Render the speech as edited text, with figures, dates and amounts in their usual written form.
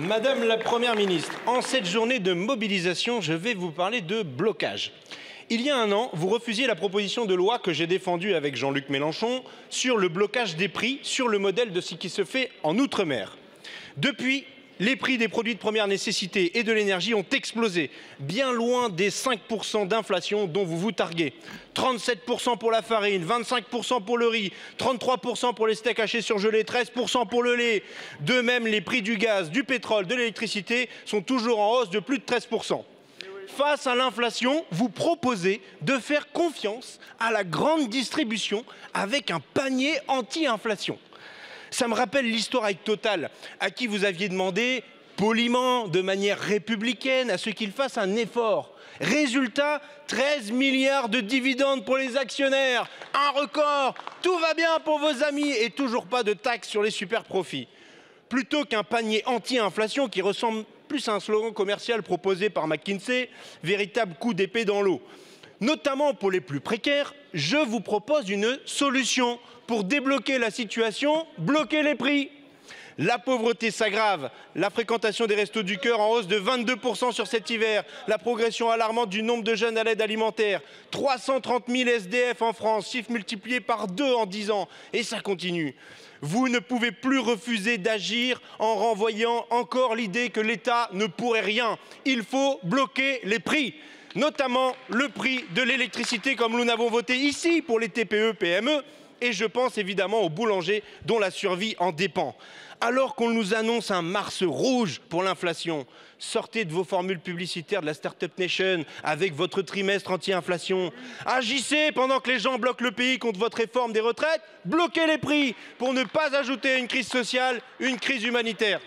Madame la Première ministre, en cette journée de mobilisation, je vais vous parler de blocage. Il y a un an, vous refusiez la proposition de loi que j'ai défendue avec Jean-Luc Mélenchon sur le blocage des prix sur le modèle de ce qui se fait en Outre-mer. Depuis, les prix des produits de première nécessité et de l'énergie ont explosé, bien loin des 5% d'inflation dont vous vous targuez. 37% pour la farine, 25% pour le riz, 33% pour les steaks hachés surgelés, 13% pour le lait. De même, les prix du gaz, du pétrole, de l'électricité sont toujours en hausse de plus de 13%. Face à l'inflation, vous proposez de faire confiance à la grande distribution avec un panier anti-inflation. Ça me rappelle l'histoire avec Total, à qui vous aviez demandé, poliment, de manière républicaine, à ce qu'il fasse un effort. Résultat, 13 milliards de dividendes pour les actionnaires, un record, tout va bien pour vos amis et toujours pas de taxe sur les super profits. Plutôt qu'un panier anti-inflation qui ressemble plus à un slogan commercial proposé par McKinsey, véritable coup d'épée dans l'eau. Notamment pour les plus précaires, je vous propose une solution pour débloquer la situation, bloquer les prix. La pauvreté s'aggrave, la fréquentation des restos du cœur en hausse de 22% sur cet hiver, la progression alarmante du nombre de jeunes à l'aide alimentaire, 330 000 SDF en France, chiffre multiplié par 2 en 10 ans, et ça continue. Vous ne pouvez plus refuser d'agir en renvoyant encore l'idée que l'État ne pourrait rien. Il faut bloquer les prix, notamment le prix de l'électricité comme nous n'avons voté ici pour les TPE-PME. Et je pense évidemment aux boulangers dont la survie en dépend. Alors qu'on nous annonce un Mars rouge pour l'inflation, sortez de vos formules publicitaires de la Startup Nation avec votre trimestre anti-inflation. Agissez pendant que les gens bloquent le pays contre votre réforme des retraites. Bloquez les prix pour ne pas ajouter à une crise sociale une crise humanitaire.